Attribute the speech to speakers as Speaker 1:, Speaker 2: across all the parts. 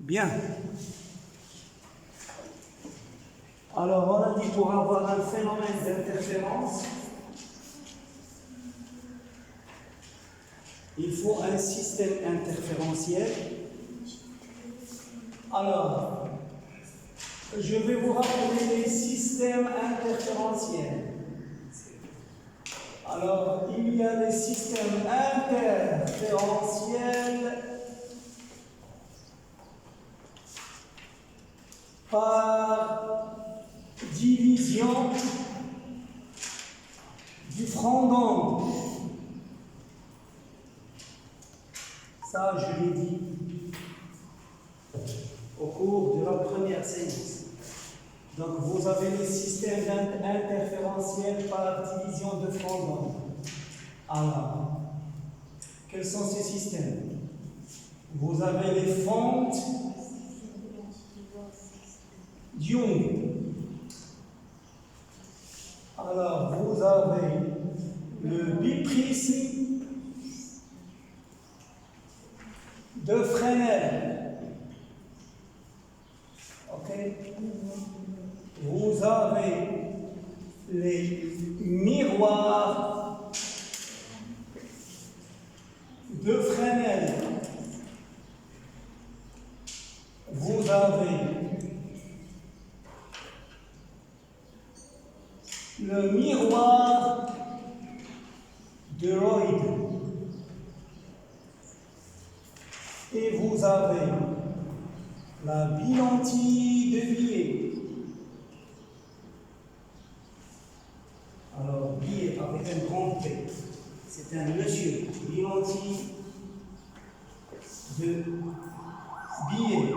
Speaker 1: Bien. Alors, on a dit pour avoir un phénomène d'interférence, il faut un système interférentiel. Alors, je vais vous rappeler les systèmes interférentiels. Alors, il y a les systèmes interférentiels par division du front d'onde. Ça, je l'ai dit au cours de la première séance. Donc, vous avez les systèmes interférentiels par division de front d'onde. Alors, quels sont ces systèmes? Vous avez les fentes Young. Alors, vous avez le biprisme de Fresnel. Ok? Vous avez les miroirs de Fresnel. Vous avez le miroir de Lloyd. Et vous avez la bilentille de Biais. Alors, Biais avec un grand P, c'est un monsieur, bilentille de Biais.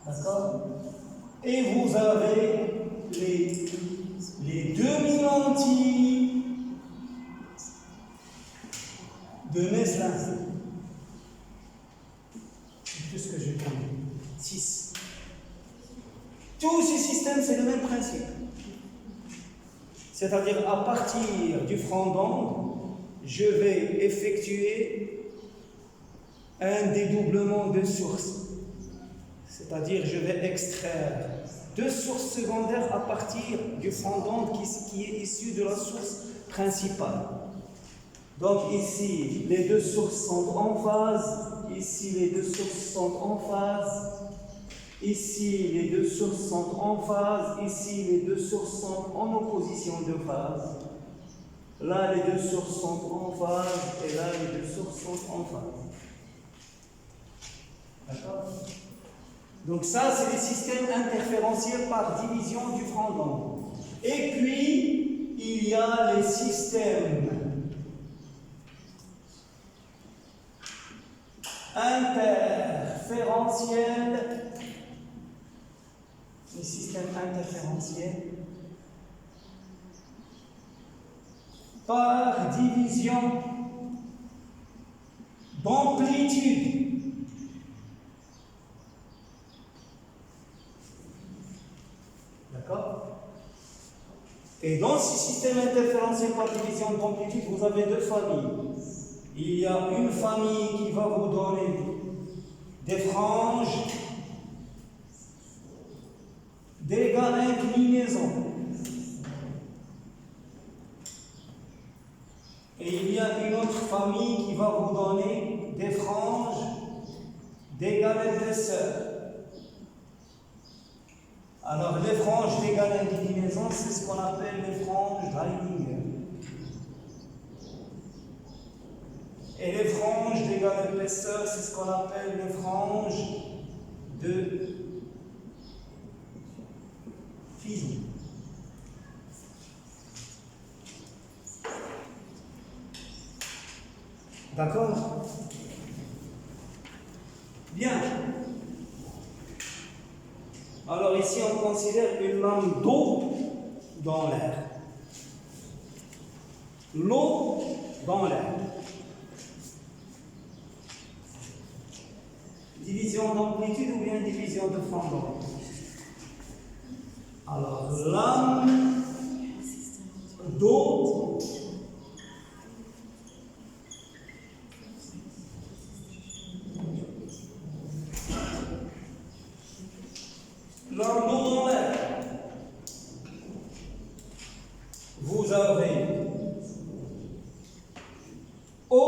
Speaker 1: D'accord? Et vous avez les demi-lentilles de Meslin. C'est tout ce que je connais. 6. Tous ces systèmes, c'est le même principe. C'est-à-dire, à partir du front d'onde, je vais effectuer un dédoublement de source. C'est-à-dire, je vais extraire deux sources secondaires à partir du front d'onde qui est issu de la source principale. Donc ici, les deux sources sont en phase. Ici, les deux sources sont en phase. Ici, les deux sources sont en phase. Ici, les deux sources sont en opposition de phase. Là, les deux sources sont en phase. Et là, les deux sources sont en phase. D'accord? Donc ça, c'est les systèmes interférentiels par division du front d'onde. Et puis, il y a les systèmes interférentiels. Les systèmes interférentiels par division d'amplitude. D'accord? Et dans ce système interférentiel par division d'amplitude, vous avez deux familles. Il y a une famille qui va vous donner des franges d'égale inclinaison. Et il y a une autre famille qui va vous donner des franges d'égale épaisseur. Alors, les franges d'égale inclinaison, c'est ce qu'on appelle les franges d'Heidinger. Et les franges d'égale épaisseur, c'est ce qu'on appelle les franges de Fisi. D'accord? Bien. Alors ici, on considère une lame d'eau dans l'air. L'eau dans l'air. Division d'amplitude ou bien division de front d'onde? Alors, lame d'eau avez O,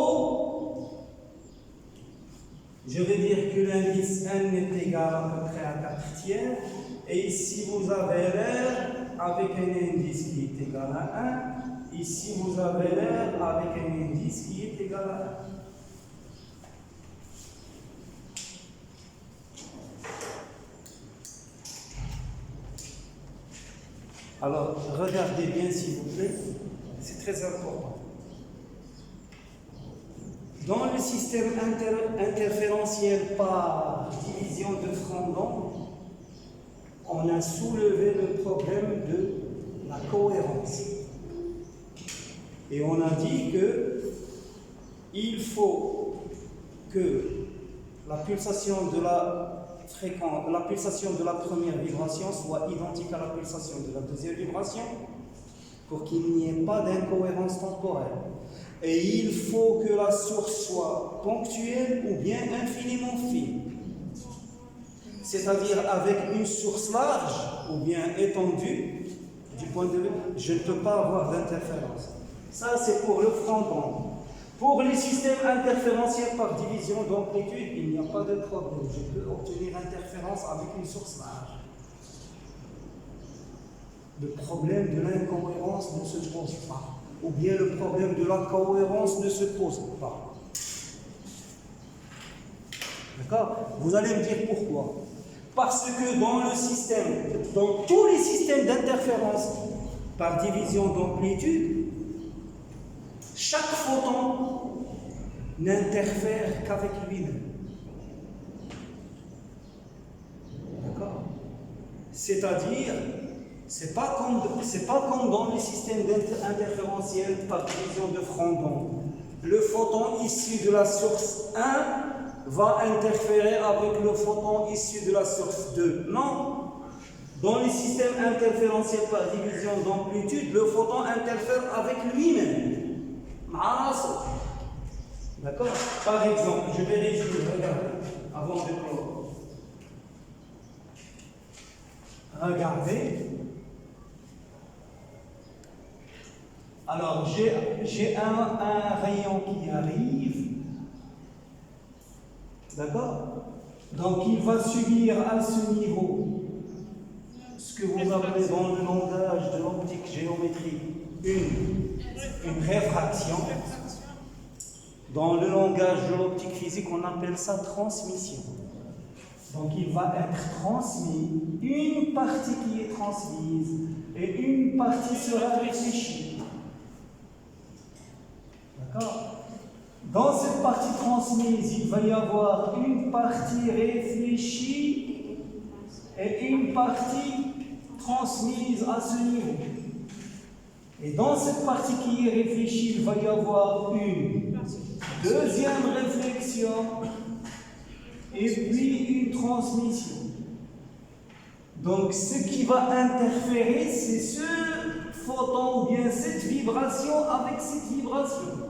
Speaker 1: je vais dire que l'indice n est égal à peu près à 4 tiers, et ici vous avez R avec un indice qui est égal à 1, ici vous avez R avec un indice qui est égal à 1. Alors, regardez bien s'il vous plaît, c'est très important. Dans le système interférentiel par division de Frandon, on a soulevé le problème de la cohérence. Et on a dit que il faut que la pulsation de la pulsation de la première vibration soit identique à la pulsation de la deuxième vibration pour qu'il n'y ait pas d'incohérence temporelle. Et il faut que la source soit ponctuelle ou bien infiniment fine. C'est-à-dire avec une source large ou bien étendue, du point de vue, je ne peux pas avoir d'interférence. Ça, c'est pour le Frandon. Pour les systèmes interférentiels par division d'amplitude, il n'y a pas de problème. Je peux obtenir interférence avec une source large. Le problème de l'incohérence ne se pose pas. Ou bien le problème de la cohérence ne se pose pas. D'accord? Vous allez me dire pourquoi. Parce que dans tous les systèmes d'interférence par division d'amplitude, chaque photon n'interfère qu'avec lui-même. D'accord? C'est-à-dire, c'est pas comme dans les systèmes interférentiels par division de Frandon. Le photon issu de la source 1 va interférer avec le photon issu de la source 2. Non. Dans les systèmes interférentiels par division d'amplitude, le photon interfère avec lui-même. D'accord? Par exemple, je vais résumer, regardez, avant de clore. Regardez. Alors, j'ai un rayon qui arrive. D'accord? Donc, il va subir à ce niveau ce que vous appelez dans le langage de l'optique géométrique une réfraction. Dans le langage de l'optique physique, on appelle ça transmission. Donc il va être transmis, une partie qui est transmise et une partie sera réfléchie. D'accord? Dans cette partie transmise, il va y avoir une partie réfléchie et une partie transmise à ce niveau. Et dans cette partie qui est réfléchie, il va y avoir une deuxième réflexion et puis une transmission. Donc ce qui va interférer, c'est ce photon ou bien cette vibration avec cette vibration.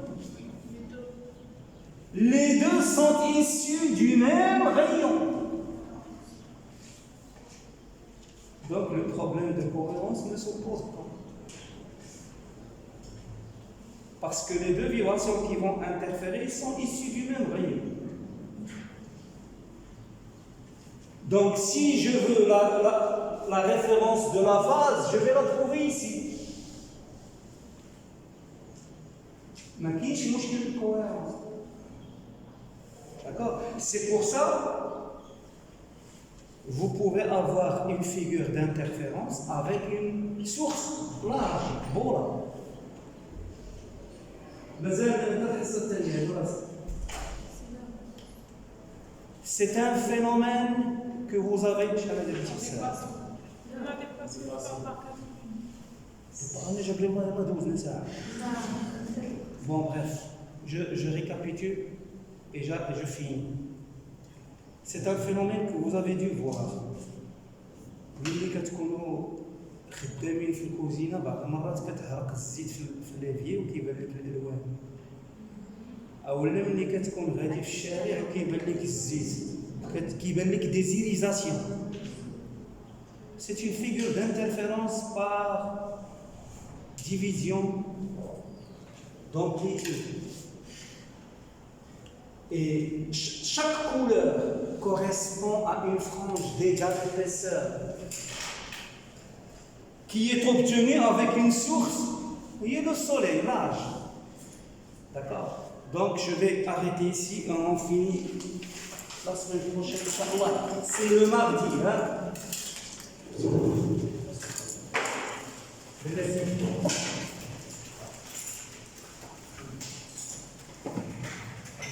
Speaker 1: Les deux sont issus du même rayon. Donc le problème de cohérence ne se pose pas. Parce que les deux vibrations qui vont interférer sont issues du même rayon. Donc si je veux la référence de la phase, je vais la trouver ici. ما كاينش مشكل الكوهيرونس. D'accord? C'est pour ça vous pouvez avoir une figure d'interférence avec une source large, bola. C'est un phénomène que vous avez. Bon, bref, je récapitule et je finis. C'est un phénomène que vous avez dû voir. ملي كتكونوا خدامين في الكوزينه بعض المرات كتهرق الزيت في الليفيي وكيبان لك الالوان، اولا ملي كتكون غادي في الشارع وكيبان لك الزيت كيبان لك دي زيريزاسيون. C'est une figure d'interférence par division d'amplitude. Et chaque couleur correspond à une frange d'égale épaisseur qui est obtenue avec une source, vous voyez le soleil, l'âge. D'accord? Donc je vais arrêter ici et on finit la semaine prochaine. C'est le mardi. Hein?